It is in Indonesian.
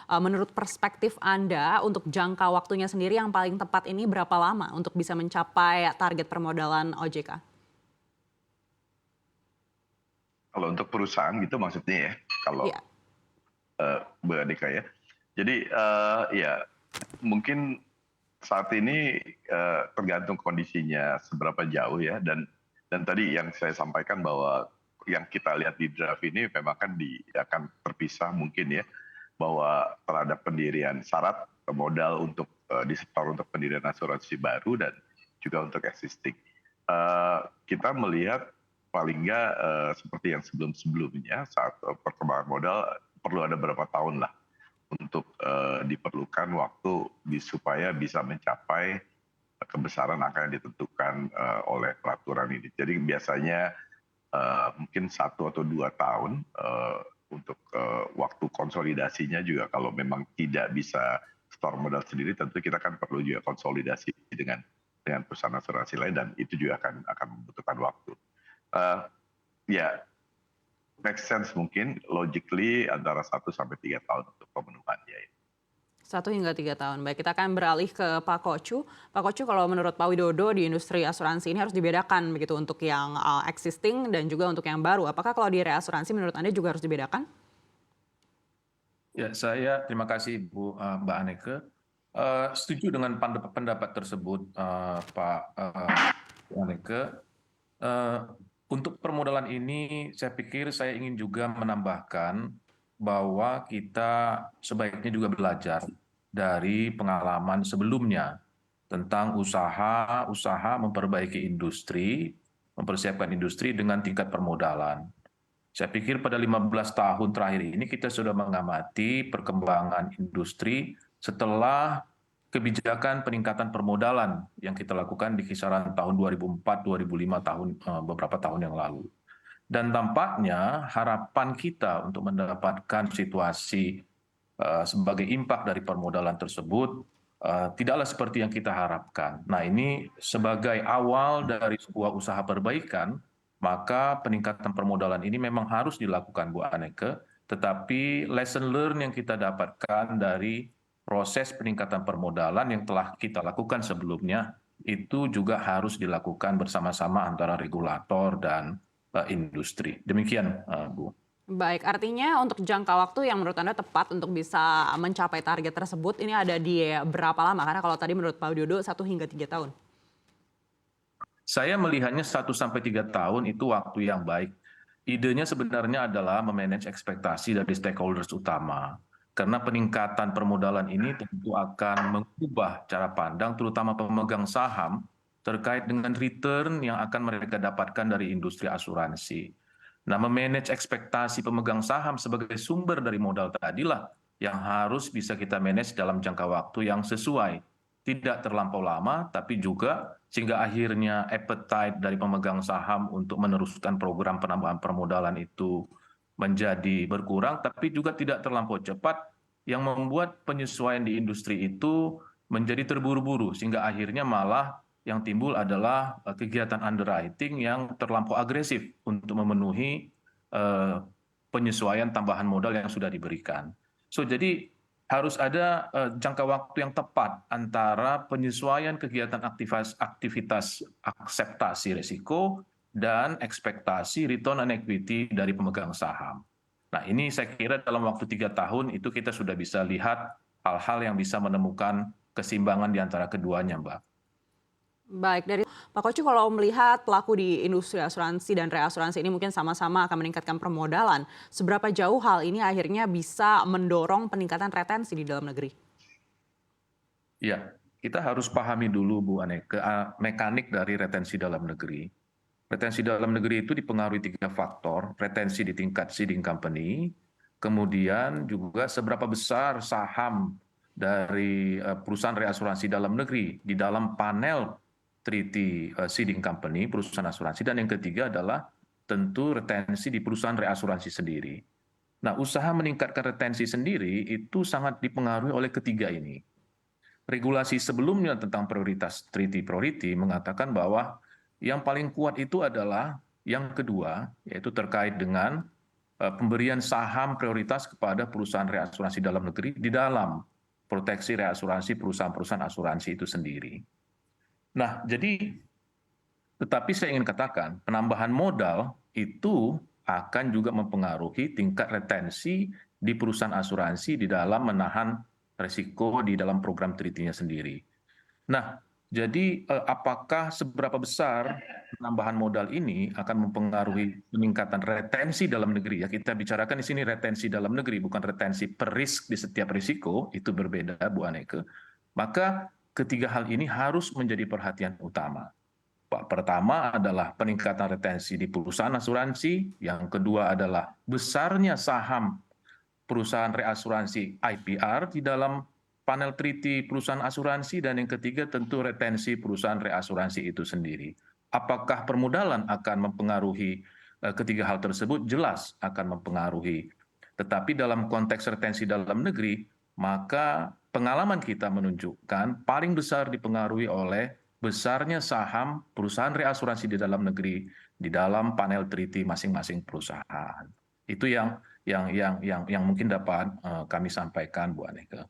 Menurut perspektif Anda, untuk jangka waktunya sendiri yang paling tepat ini berapa lama untuk bisa mencapai target permodalan OJK? Kalau untuk perusahaan gitu maksudnya ya, kalau Iya. Mbak Deka ya. Jadi ya mungkin saat ini tergantung kondisinya seberapa jauh ya, dan tadi yang saya sampaikan bahwa yang kita lihat di draft ini memang kan akan terpisah mungkin ya, bahwa terhadap pendirian syarat modal untuk disetor untuk pendirian asuransi baru dan juga untuk existing. Kita melihat paling nggak seperti yang sebelum-sebelumnya saat perkembangan modal perlu ada beberapa tahun lah untuk diperlukan waktu supaya bisa mencapai kebesaran angka yang ditentukan oleh peraturan ini. Jadi biasanya mungkin 1 atau 2 tahun untuk waktu konsolidasinya juga, kalau memang tidak bisa store modal sendiri, tentu kita kan perlu juga konsolidasi dengan perusahaan asuransi lain, dan itu juga akan membutuhkan waktu. Ya, make sense mungkin logically antara 1 sampai 3 tahun untuk pemenuhannya. 1 hingga 3 tahun. Baik, kita akan beralih ke Pak Kocu. Pak Kocu, kalau menurut Pak Widodo di industri asuransi ini harus dibedakan begitu untuk yang existing dan juga untuk yang baru. Apakah kalau di reasuransi menurut Anda juga harus dibedakan? Ya, saya terima kasih Mbak Aneke. Setuju dengan pendapat tersebut, Pak Aneke. Eh, untuk permodalan ini, saya pikir saya ingin juga menambahkan bahwa kita sebaiknya juga belajar dari pengalaman sebelumnya tentang usaha memperbaiki industri, mempersiapkan industri dengan tingkat permodalan. Saya pikir pada 15 tahun terakhir ini kita sudah mengamati perkembangan industri setelah kebijakan peningkatan permodalan yang kita lakukan di kisaran tahun 2004-2005, beberapa tahun yang lalu. Dan tampaknya harapan kita untuk mendapatkan situasi sebagai impak dari permodalan tersebut tidaklah seperti yang kita harapkan. Nah, ini sebagai awal dari sebuah usaha perbaikan, maka peningkatan permodalan ini memang harus dilakukan, Bu Aneke, tetapi lesson learn yang kita dapatkan dari proses peningkatan permodalan yang telah kita lakukan sebelumnya itu juga harus dilakukan bersama-sama antara regulator dan industri. Demikian, Bu. Baik, artinya untuk jangka waktu yang menurut Anda tepat untuk bisa mencapai target tersebut ini ada di berapa lama? Karena kalau tadi menurut Pak Widodo 1 hingga 3 tahun. Saya melihatnya 1 sampai 3 tahun itu waktu yang baik. Idenya sebenarnya adalah memanage ekspektasi dari stakeholders utama. Karena peningkatan permodalan ini tentu akan mengubah cara pandang terutama pemegang saham terkait dengan return yang akan mereka dapatkan dari industri asuransi. Nah, memanage ekspektasi pemegang saham sebagai sumber dari modal tadilah yang harus bisa kita manage dalam jangka waktu yang sesuai. Tidak terlampau lama, tapi juga sehingga akhirnya appetite dari pemegang saham untuk meneruskan program penambahan permodalan itu menjadi berkurang, tapi juga tidak terlampau cepat, yang membuat penyesuaian di industri itu menjadi terburu-buru, sehingga akhirnya malah yang timbul adalah kegiatan underwriting yang terlampau agresif untuk memenuhi penyesuaian tambahan modal yang sudah diberikan. So, jadi harus ada jangka waktu yang tepat antara penyesuaian kegiatan aktivitas akseptasi risiko dan ekspektasi return on equity dari pemegang saham. Nah, ini saya kira dalam waktu 3 tahun itu kita sudah bisa lihat hal-hal yang bisa menemukan keseimbangan di antara keduanya, Mbak. Baik, dari Pak Kocu, kalau melihat pelaku di industri asuransi dan reasuransi ini mungkin sama-sama akan meningkatkan permodalan, seberapa jauh hal ini akhirnya bisa mendorong peningkatan retensi di dalam negeri? Ya, kita harus pahami dulu, Bu Aneke, mekanik dari retensi dalam negeri. Retensi dalam negeri itu dipengaruhi 3 faktor, retensi di tingkat seeding company, kemudian juga seberapa besar saham dari perusahaan reasuransi dalam negeri di dalam panel treaty seeding company, perusahaan asuransi, dan yang ketiga adalah tentu retensi di perusahaan reasuransi sendiri. Nah, usaha meningkatkan retensi sendiri itu sangat dipengaruhi oleh ketiga ini. Regulasi sebelumnya tentang prioritas treaty priority mengatakan bahwa yang paling kuat itu adalah yang kedua, yaitu terkait dengan pemberian saham prioritas kepada perusahaan reasuransi dalam negeri di dalam proteksi reasuransi perusahaan-perusahaan asuransi itu sendiri. Nah, jadi tetapi saya ingin katakan penambahan modal itu akan juga mempengaruhi tingkat retensi di perusahaan asuransi di dalam menahan resiko di dalam program treaty-nya sendiri. Nah, jadi apakah seberapa besar penambahan modal ini akan mempengaruhi peningkatan retensi dalam negeri? Ya, kita bicarakan di sini retensi dalam negeri, bukan retensi per risk di setiap risiko, itu berbeda Bu Aneke. Maka ketiga hal ini harus menjadi perhatian utama. Pertama adalah peningkatan retensi di perusahaan asuransi, yang kedua adalah besarnya saham perusahaan reasuransi IPR di dalam panel treaty perusahaan asuransi, dan yang ketiga tentu retensi perusahaan reasuransi itu sendiri. Apakah permodalan akan mempengaruhi ketiga hal tersebut? Jelas akan mempengaruhi. Tetapi dalam konteks retensi dalam negeri, maka pengalaman kita menunjukkan paling besar dipengaruhi oleh besarnya saham perusahaan reasuransi di dalam negeri di dalam panel treaty masing-masing perusahaan. Itu yang mungkin dapat kami sampaikan, Bu Aneke.